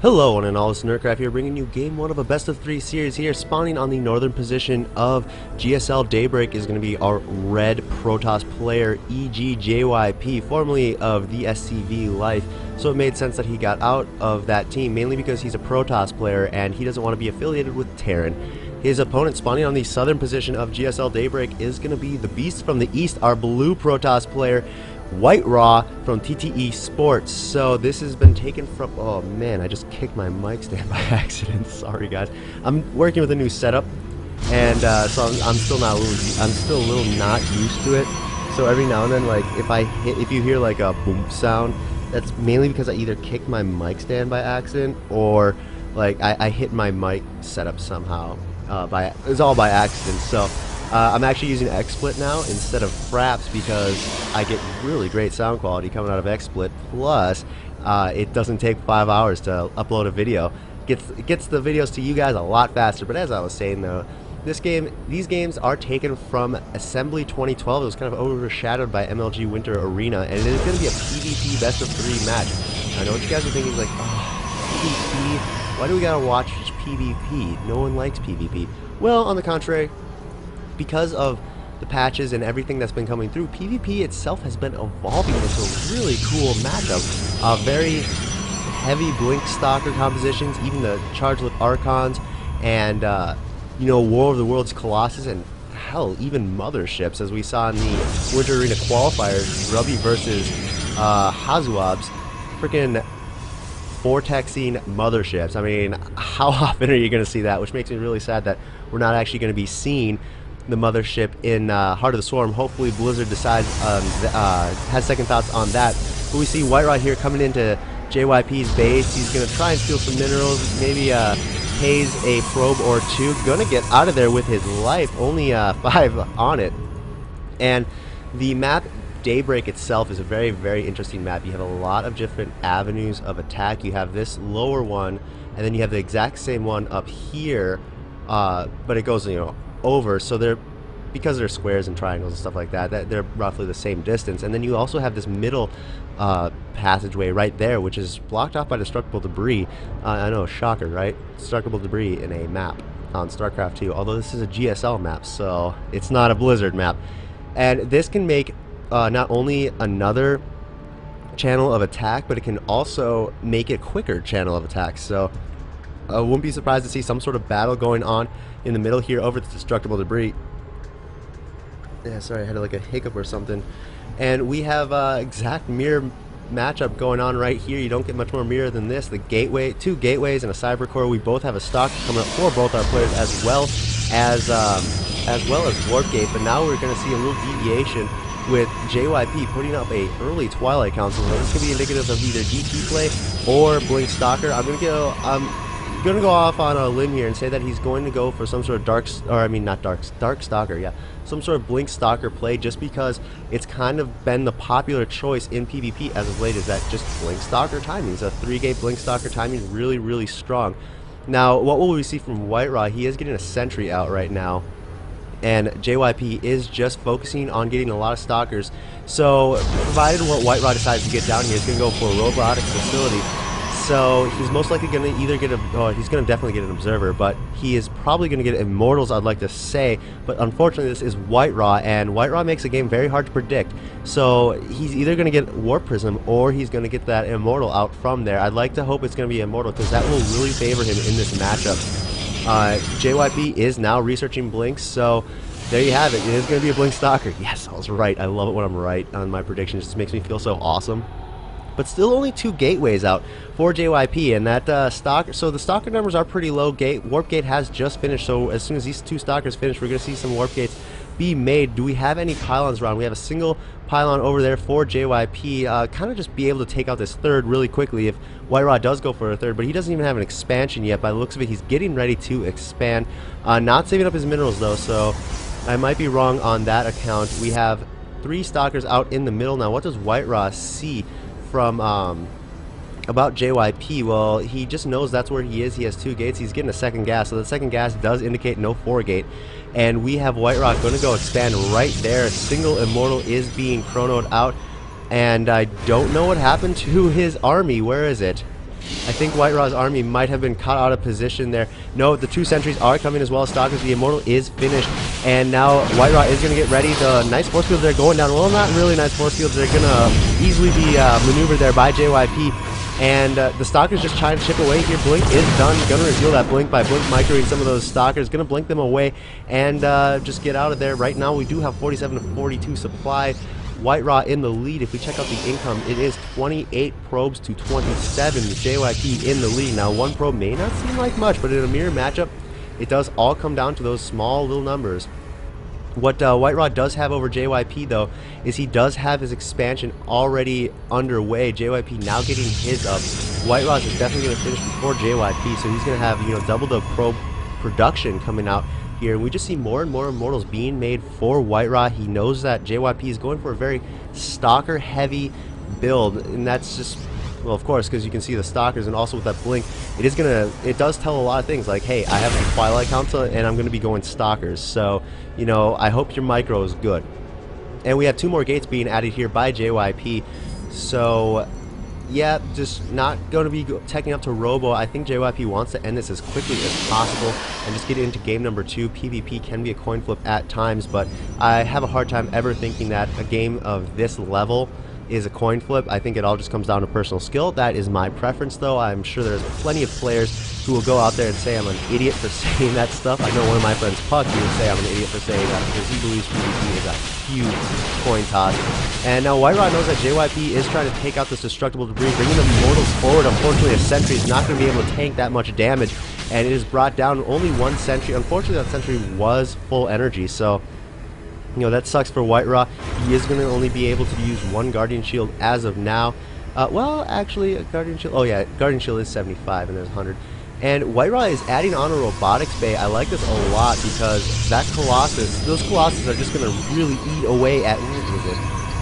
Hello one and all, it's NerdCraft here bringing you game 1 of a best of 3 series here. Spawning on the northern position of GSL Daybreak is going to be our red Protoss player EGJYP, formerly of the SCV Life. So it made sense that he got out of that team, mainly because he's a Protoss player and he doesn't want to be affiliated with Terran. His opponent spawning on the southern position of GSL Daybreak is going to be the beast from the east, our blue Protoss player WhiteRa from TTE Sports. So this has been taken from, oh man, I just kicked my mic stand by accident. Sorry guys. I'm working with a new setup, and so I'm still a little not used to it. So every now and then, like if you hear like a boom sound, that's mainly because I either kicked my mic stand by accident or like I hit my mic setup somehow. It's all by accident. So I'm actually using XSplit now instead of Fraps because I get really great sound quality coming out of XSplit. Plus, it doesn't take 5 hours to upload a video. It gets the videos to you guys a lot faster. But as I was saying though, these games are taken from Assembly 2012. It was kind of overshadowed by MLG Winter Arena, and it is going to be a PvP best of 3 match. I know what you guys are thinking, like, oh, PvP? Why do we gotta watch PvP? No one likes PvP. Well, on the contrary, because of the patches and everything that's been coming through, PvP itself has been evolving into a really cool matchup. Very heavy Blink Stalker compositions, even the Charged with Archons, and you know, War of the Worlds Colossus, and hell, even Motherships, as we saw in the Winter Arena qualifiers, Grubby versus Hazuabs, freaking vortexing Motherships. I mean, how often are you going to see that? Which makes me really sad that we're not actually going to be seeing the Mothership in Heart of the Swarm. Hopefully Blizzard decides has second thoughts on that. But we see WhiteRa here coming into JYP's base. He's going to try and steal some minerals, maybe haze a probe or two. Going to get out of there with his life, only 5 on it. And the map Daybreak itself is a very, very interesting map. You have a lot of different avenues of attack. You have this lower one, and then you have the exact same one up here, but it goes, you know, over. So they're, because they're squares and triangles and stuff like that, they're roughly the same distance. And then you also have this middle passageway right there, which is blocked off by destructible debris. I know, shocker, right? Destructible debris in a map on Starcraft 2. Although this is a GSL map, so it's not a Blizzard map. And this can make not only another channel of attack, but it can also make a quicker channel of attack. So I wouldn't be surprised to see some sort of battle going on in the middle here over the destructible debris. Yeah, sorry, I had like a hiccup or something. And we have exact mirror matchup going on right here. You don't get much more mirror than this. The gateway, 2 gateways and a cyber core. We both have a stock coming up for both our players, as well as warp gate. But now we're going to see a little deviation with JYP putting up a early Twilight Council. So this could be indicative of either DT play or Blink Stalker. I'm gonna go off on a limb here and say that he's going to go for some sort of Dark Stalker, yeah, some sort of Blink Stalker play, just because it's kind of been the popular choice in PvP as of late. Is that just Blink Stalker timing? It's a 3-gate Blink Stalker timing, really, really strong. Now, what will we see from WhiteRa? He is getting a sentry out right now, and JYP is just focusing on getting a lot of stalkers. So provided what WhiteRa decides to get down here, he's going to go for a robotics facility. So he's most likely going to either get a, he's going to definitely get an observer, but he is probably going to get immortals, I'd like to say. But unfortunately, this is WhiteRa, and WhiteRa makes the game very hard to predict. So he's either going to get Warp Prism or he's going to get that immortal out from there. I'd like to hope it's going to be immortal, because that will really favor him in this matchup. JYP is now researching blinks, so there you have it. It is going to be a Blink Stalker. Yes, I was right. I love it when I'm right on my predictions. It just makes me feel so awesome. But still only 2 gateways out for JYP, and that Stalker, so the Stalker numbers are pretty low. Warp Gate has just finished, so as soon as these 2 Stalkers finish, we're going to see some Warp Gates be made. Do we have any pylons around? We have a single pylon over there for JYP. Kind of just be able to take out this 3rd really quickly if WhiteRa does go for a 3rd, but he doesn't even have an expansion yet. By the looks of it, he's getting ready to expand. Not saving up his minerals though, so I might be wrong on that account. We have 3 Stalkers out in the middle. Now, what does WhiteRa see from about JYP? Well, he just knows that's where he is. He has 2 gates. He's getting a 2nd gas, so the 2nd gas does indicate no 4-gate. And we have WhiteRa going to go expand right there. A single immortal is being chronoed out, and I don't know what happened to his army. Where is it? I think WhiteRa's army might have been caught out of position there. No, the 2 sentries are coming as well as Stalkers. The Immortal is finished, and now WhiteRa is going to get ready. The nice force fields are going down. Well, not really nice force fields. They're going to easily be maneuvered there by JYP. And the Stalkers just trying to chip away here. Blink is done. Gonna reveal that Blink by Blink microing some of those Stalkers. Gonna blink them away and just get out of there. Right now we do have 47 to 42 supply. WhiteRa in the lead. If we check out the income, it is 28 probes to 27. JYP in the lead. Now 1 probe may not seem like much, but in a mirror matchup, it does all come down to those small little numbers. What WhiteRa does have over JYP, though, is he does have his expansion already underway. JYP now getting his up. WhiteRa is definitely going to finish before JYP, so he's going to have, you know, double the probe production coming out here. And we just see more and more Immortals being made for WhiteRa. He knows that JYP is going for a very Stalker-heavy build, and that's just... well, of course, because you can see the Stalkers, and also with that Blink, it does tell a lot of things, like, hey, I have the Twilight Council, and I'm going to be going Stalkers, so, you know, I hope your micro is good. And we have 2 more gates being added here by JYP, so, yeah, just not going to be teching up to Robo. I think JYP wants to end this as quickly as possible and just get into game number 2. PvP can be a coin flip at times, but I have a hard time ever thinking that a game of this level is a coin flip. I think it all just comes down to personal skill. That is my preference, though. I'm sure there's plenty of players who will go out there and say I'm an idiot for saying that stuff. I know one of my friends, Puck, he would say I'm an idiot for saying that because he believes PvP is a huge coin toss. And now WhiteRa knows that JYP is trying to take out this destructible debris, bringing the Immortals forward. Unfortunately, a sentry is not going to be able to tank that much damage, and it is brought down only 1 sentry. Unfortunately, that sentry was full energy, so you know, that sucks for WhiteRa. He is going to only be able to use 1 Guardian Shield as of now. Well, actually, a Guardian Shield... oh, yeah, Guardian Shield is 75, and there's 100. And WhiteRa is adding on a Robotics Bay. I like this a lot because that Colossus... those Colossus are just going to really eat away at...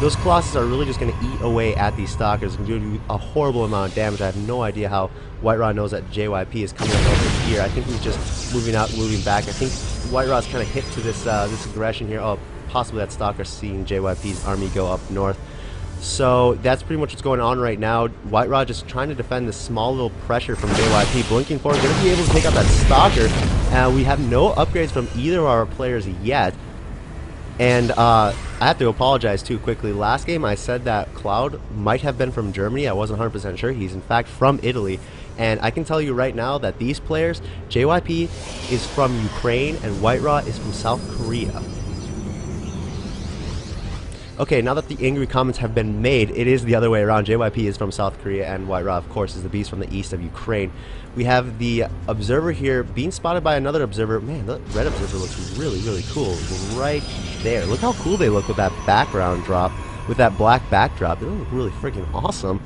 those Colossus are really just going to eat away at these Stalkers and do a horrible amount of damage. I have no idea how WhiteRa knows that JYP is coming up over here. I think he's just moving out, moving back. I think WhiteRa's kind of hit to this this aggression here. Oh, possibly that Stalker seeing JYP's army go up north. So that's pretty much what's going on right now. WhiteRa just trying to defend this small little pressure from JYP. Blinking forward, going to be able to take out that Stalker. We have no upgrades from either of our players yet. And I have to apologize too quickly. Last game I said that Cloud might have been from Germany. I wasn't 100% sure. He's in fact from Italy. And I can tell you right now that these players, JYP is from Ukraine and WhiteRa is from South Korea. Okay, now that the angry comments have been made, it is the other way around. JYP is from South Korea, and WhiteRa, of course, is the beast from the east of Ukraine. We have the Observer here being spotted by another Observer. Man, the red Observer looks really, really cool right there. Look how cool they look with that background drop, with that black backdrop. They look really freaking awesome.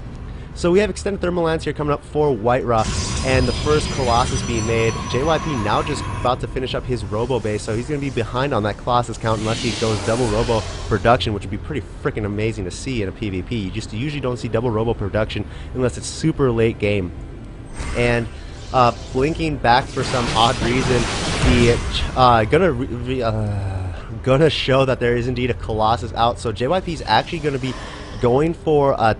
So we have extended thermal lance here coming up for WhiteRa, and the first Colossus being made. JYP now just about to finish up his Robo base, so he's going to be behind on that Colossus count unless he goes double Robo production, which would be pretty freaking amazing to see in a PvP. You just usually don't see double Robo production unless it's super late game. And blinking back for some odd reason, gonna show that there is indeed a Colossus out. So JYP is actually going to be going for a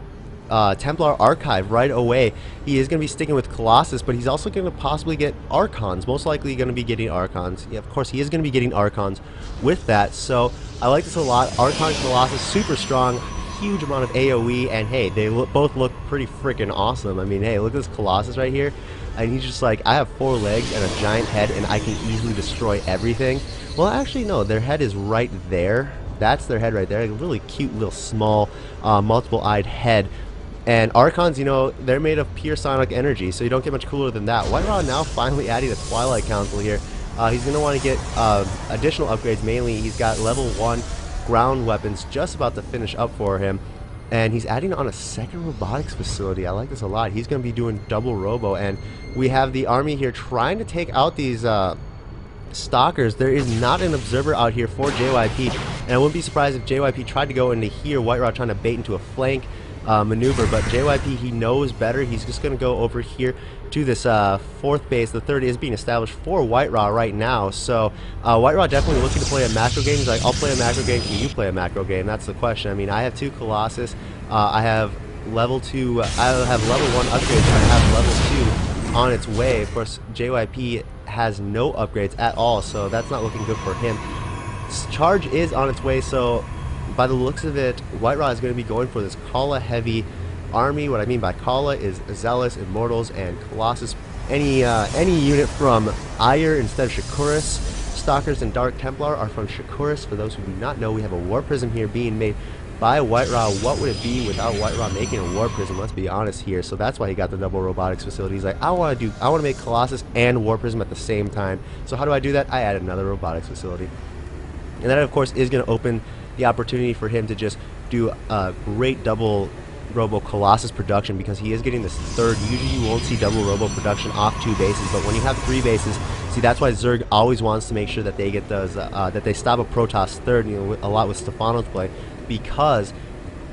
Templar Archive right away. He is going to be sticking with Colossus, but he's also going to possibly get Archons. Most likely going to be getting Archons. Yeah, of course, he is going to be getting Archons with that. So I like this a lot. Archon Colossus, super strong, huge amount of AoE, and hey, they both look pretty freaking awesome. I mean, hey, look at this Colossus right here. And he's just like, I have 4 legs and a giant head, and I can easily destroy everything. Well, actually, no, their head is right there. That's their head right there. A really cute little small multiple-eyed head. And Archons, you know, they're made of pure sonic energy, so you don't get much cooler than that. WhiteRa now finally adding a Twilight Council here. He's going to want to get additional upgrades. Mainly, he's got level 1 ground weapons just about to finish up for him. And he's adding on a second robotics facility. I like this a lot. He's going to be doing double Robo. And we have the army here trying to take out these Stalkers. There is not an Observer out here for JYP. And I wouldn't be surprised if JYP tried to go into here. WhiteRa trying to bait into a flank maneuver, but JYP, he knows better. He's just going to go over here to this 4th base. The 3rd is being established for WhiteRa right now, so WhiteRa definitely looking to play a macro game. He's like, I'll play a macro game, can you play a macro game? That's the question. I mean, I have 2 Colossus, I have level 2, I have level 1 upgrades, and I have level 2 on its way. Of course, JYP has no upgrades at all, so that's not looking good for him. Charge is on its way, so by the looks of it, WhiteRa is going to be going for this Kala heavy army. What I mean by Kala is Zealous, Immortals, and Colossus. Any unit from Ire instead of Shakuras. Stalkers and Dark Templar are from Shakuras. For those who do not know, we have a War Prism here being made by WhiteRa. What would it be without WhiteRa making a War Prism? Let's be honest here. So that's why he got the double robotics facility. He's like, I want to make Colossus and War Prism at the same time. So how do I do that? I add another robotics facility. And that, of course, is going to open the opportunity for him to just do a great double Robo Colossus production, because he is getting this third. Usually you won't see double Robo production off 2 bases, but when you have 3 bases, see, that's why Zerg always wants to make sure that they get those, that they stop a Protoss third, you know, a lot with Stefano's play, because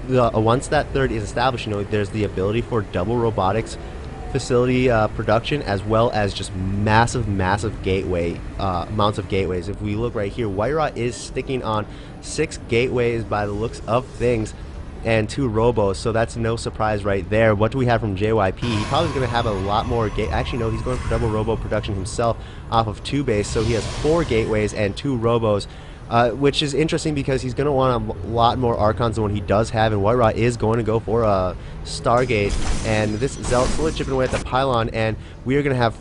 once that third is established, you know, there's the ability for double robotics facility production, as well as just massive gateway amounts of gateways. If we look right here, WhiteRa is sticking on 6 gateways by the looks of things, and 2 robos, so that's no surprise right there. What do we have from JYP? He probably is going to have a lot more actually no, he's going for double robo production himself off of 2 base, so he has 4 gateways and 2 robos, which is interesting because he's going to want a lot more Archons than what he does have, and WhiteRa is going to go for a Stargate, and this Zealot slowly chipping away at the pylon, and we are going to have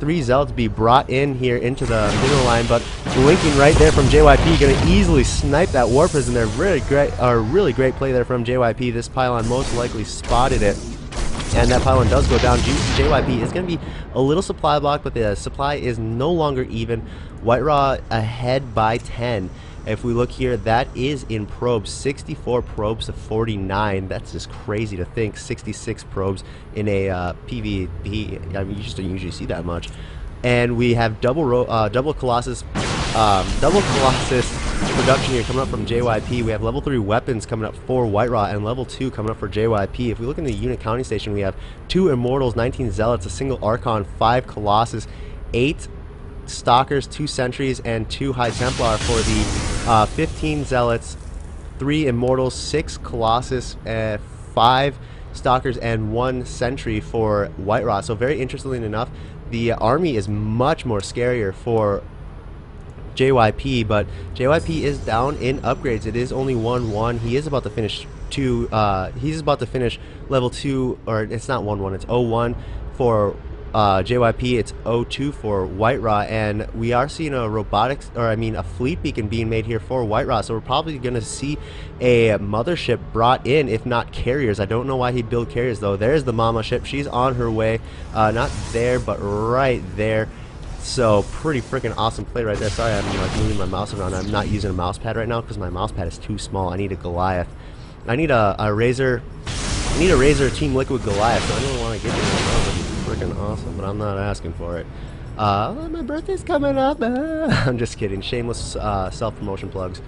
3 Zealots be brought in here into the middle line, but blinking right there from JYP, going to easily snipe that War Prism there. Really great play there from JYP. This pylon most likely spotted it, and that pylon does go down. JYP is going to be a little supply block, but the supply is no longer even. WhiteRa ahead by 10. If we look here, that is in probes, 64 probes to 49. That's just crazy to think. 66 probes in a PvP. I mean, you just don't usually see that much. And we have double Colossus production here coming up from JYP. We have level 3 weapons coming up for WhiteRa, and level 2 coming up for JYP. If we look in the unit counting station, we have 2 Immortals, 19 Zealots, a single Archon, 5 Colossus, 8 Stalkers, 2 Sentries, and 2 High Templar for the 15 Zealots, 3 Immortals, 6 Colossus, 5 Stalkers, and 1 Sentry for WhiteRa. So very interestingly enough, the army is much more scarier for JYP, but JYP is down in upgrades. It is only 1-1. He is about to finish he's about to finish level 2, or it's not 1-1, it's 0-1 for JYP, it's 0-2 for WhiteRa, and we are seeing a fleet beacon being made here for WhiteRa, so we're probably going to see a mothership brought in, if not carriers. I don't know why he'd build carriers, though. There's the mama ship. She's on her way, not there, but right there. So pretty freaking awesome play right there. Sorry, I'm like moving my mouse around. I'm not using a mouse pad right now because my mouse pad is too small. I need a Goliath. I need a Razer. I need a Razer Team Liquid Goliath. So I don't want to get it. Freaking awesome, but I'm not asking for it. My birthday's coming up. I'm just kidding. Shameless self-promotion plugs.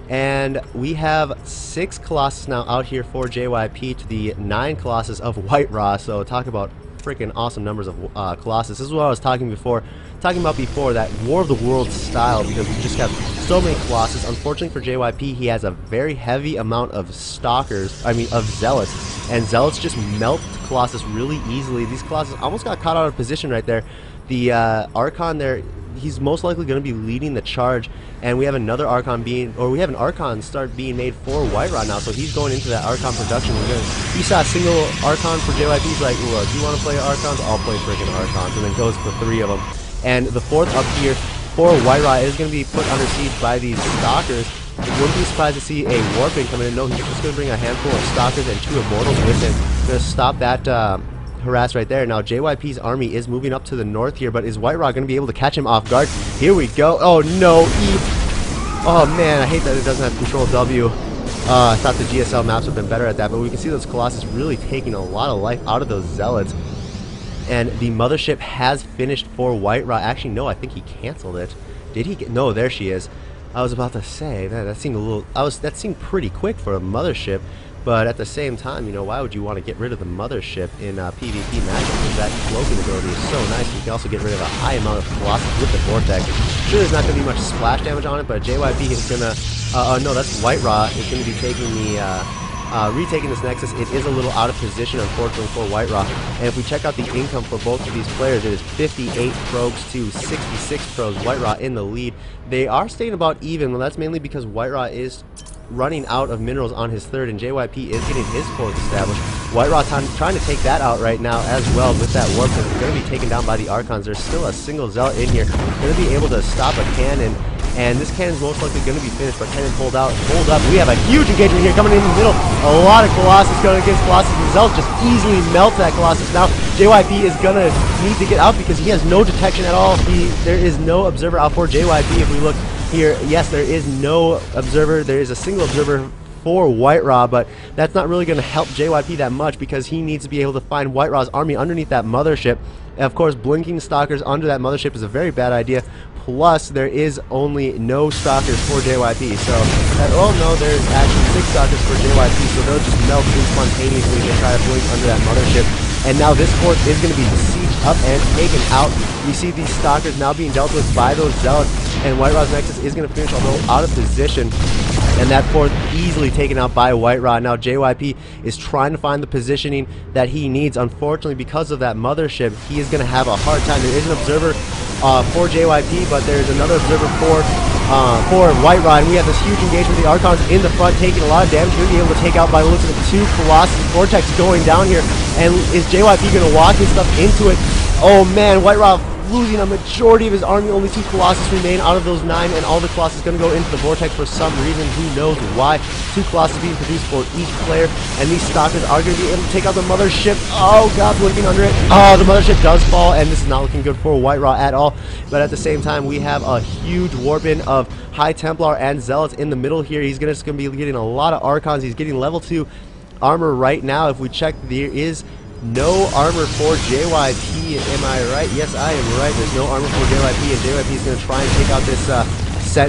And we have 6 Colossus now out here for JYP to the 9 Colossus of WhiteRa. So talk about freaking awesome numbers of Colossus. This is what I was talking about before, that War of the Worlds style, because we just have so many Colossus. Unfortunately for JYP, he has a very heavy amount of Stalkers, of Zealots, and Zealots just melt Colossus really easily. These Colossus almost got caught out of position right there. The Archon there, he's most likely going to be leading the charge, and we have another Archon we have an Archon start being made for WhiteRa now, so he's going into that Archon production. You saw a single Archon for JYP, he's like, look, you want to play Archons? I'll play freaking Archons, and then goes for 3 of them. And the 4th up here for WhiteRa is going to be put under siege by these Stalkers. Wouldn't be surprised to see a Warping coming in. No, he's just going to bring a handful of Stalkers and 2 Immortals with him. Going to stop that harass right there. Now JYP's army is moving up to the north here, but is WhiteRa going to be able to catch him off guard? Here we go. Oh no, oh man, I hate that it doesn't have Control W. I thought the GSL maps would have been better at that, but we can see those Colossus really taking a lot of life out of those Zealots. And the mothership has finished for WhiteRa. Actually, no, I think he canceled it. Did he? No, there she is. I was about to say that seemed a little. That seemed pretty quick for a mothership, but at the same time, you know, why would you want to get rid of the mothership in PvP matchup? Because that cloaking ability is so nice. You can also get rid of a high amount of Colossus with the Vortex. Sure, there's not going to be much splash damage on it, but JYP is gonna. No, that's WhiteRa is going to be taking the retaking this Nexus. It is a little out of position, unfortunately, for WhiteRa. And if we check out the income for both of these players, it is 58 probes to 66 probes. WhiteRa in the lead. They are staying about even. Well, that's mainly because WhiteRa is running out of minerals on his third, and JYP is getting his fourth established. WhiteRa trying to take that out right now as well with that warp, because it's going to be taken down by the Archons. There's still a single Zealot in here. Going to be able to stop a cannon, and this cannon is most likely going to be finished, but cannon pulled up. We have a huge engagement here coming in the middle. A lot of Colossus going against Colossus, and Zealot just easily melt that Colossus. Now JYP is going to need to get out because he has no detection at all. There is no observer out for JYP. If we look here, yes, there is no observer. There is a single observer for WhiteRa, but that's not really going to help JYP that much because he needs to be able to find WhiteRa's army underneath that mothership. And of course, blinking stalkers under that mothership is a very bad idea. Plus, there is only no stalkers for JYP. So, there's actually 6 stalkers for JYP, so they'll just melt spontaneously if they try to blink under that mothership. And now this fort is going to be besieged up and taken out. We see these stalkers now being dealt with by those Zealots, and WhiteRa's Nexus is going to finish, although out of position. And that fort easily taken out by WhiteRa. Now JYP is trying to find the positioning that he needs. Unfortunately, because of that mothership, he is going to have a hard time. There is an observer for JYP, but there's another observer for WhiteRa, and we have this huge engagement with the Archons in the front, taking a lot of damage. Going to be able to take out, by the looks of it, 2 Colossus. Vortex going down here, and is JYP going to walk his stuff into it? Oh man, WhiteRa losing a majority of his army. Only 2 Colossus remain out of those 9, and all the Colossus going to go into the Vortex for some reason. Who knows why? 2 Colossus being produced for each player, and these stalkers are going to be able to take out the mothership. Oh god, blinking under it. Oh, the mothership does fall, and this is not looking good for WhiteRa at all. But at the same time, we have a huge warp-in of High Templar and Zealots in the middle here. He's just going to be getting a lot of Archons. He's getting level 2 armor right now. If we check, there is no armor for JYP. Am I right? Yes, I am right. There's no armor for JYP, and JYP is going to try and take out this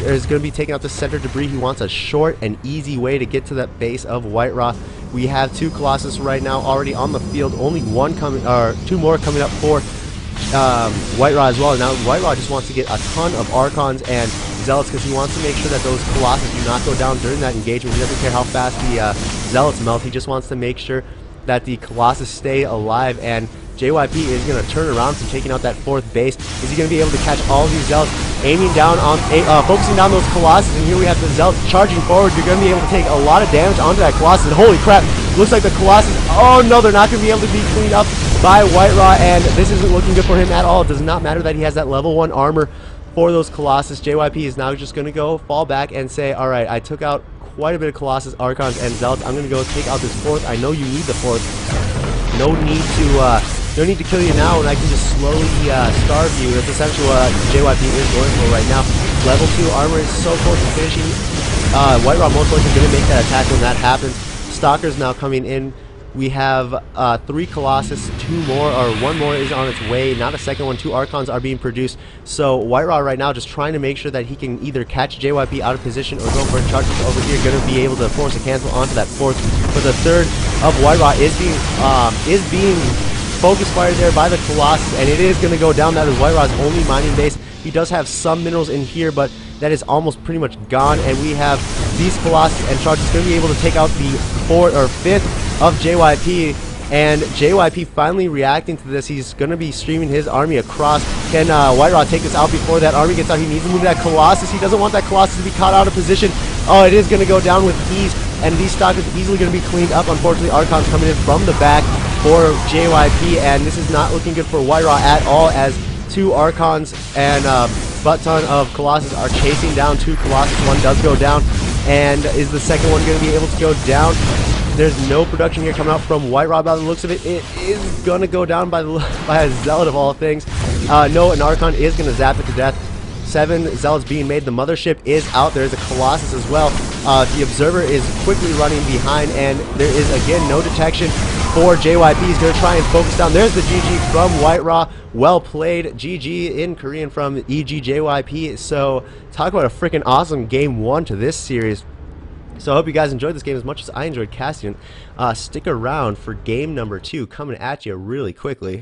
is going to be taking out the center debris. He wants a short and easy way to get to the base of WhiteRa. We have 2 Colossus right now already on the field. Only 2 more coming up for WhiteRa as well. Now WhiteRa just wants to get a ton of Archons and Zealots because he wants to make sure that those Colossus do not go down during that engagement. He doesn't care how fast the Zealots melt. He just wants to make sure that the Colossus stay alive, and JYP is going to turn around from taking out that 4th base. Is he going to be able to catch all of these Zealots? Aiming down on, focusing down those Colossus, and here we have the Zealots charging forward. You're going to be able to take a lot of damage onto that Colossus, and holy crap, looks like the Colossus, oh no, they're not going to be able to be cleaned up by WhiteRa, and this isn't looking good for him at all. It does not matter that he has that level 1 armor for those Colossus. JYP is now just going to go fall back and say, alright, I took out quite a bit of Colossus, Archons, and Zealots. I'm going to go take out this 4th. I know you need the 4th. No need to kill you now, and I can just slowly starve you. That's essentially what JYP is going for right now. Level 2 armor is so close to finishing. WhiteRa most likely going to make that attack when that happens. Stalkers now coming in. We have 3 Colossus, 2 more, or 1 more is on its way. Not a second one. 2 Archons are being produced. So WhiteRa right now just trying to make sure that he can either catch JYP out of position or go for a charge over here. Going to be able to force a cancel onto that 4th. But the 3rd of WhiteRa is being focus fired there by the Colossus, and it is going to go down. That is WhiteRa's only mining base. He does have some minerals in here, but that is almost pretty much gone, and we have these Colossus and charges going to be able to take out the 4th or 5th of JYP, and JYP finally reacting to this. He's going to be streaming his army across. Can WhiteRa take this out before that army gets out? He needs to move that Colossus. He doesn't want that Colossus to be caught out of position. Oh, it is going to go down with ease, and these stalkers easily going to be cleaned up. Unfortunately, Archons coming in from the back for JYP, and this is not looking good for WhiteRa at all, as 2 Archons and butt ton of Colossus are chasing down 2 Colossus. 1 does go down, and is the second one going to be able to go down? There's no production here coming out from WhiteRa by the looks of it. It is going to go down by a Zealot of all things. No, an Archon is going to zap it to death. 7 Zealots being made. The mothership is out. There's a Colossus as well. The Observer is quickly running behind, and there is, again, no detection for JYP. He's going to try and focus down. There's the GG from WhiteRa. Well played. GG in Korean from EGJYP. So, talk about a freaking awesome game 1 to this series. So I hope you guys enjoyed this game as much as I enjoyed casting it. Stick around for game number 2 coming at you really quickly.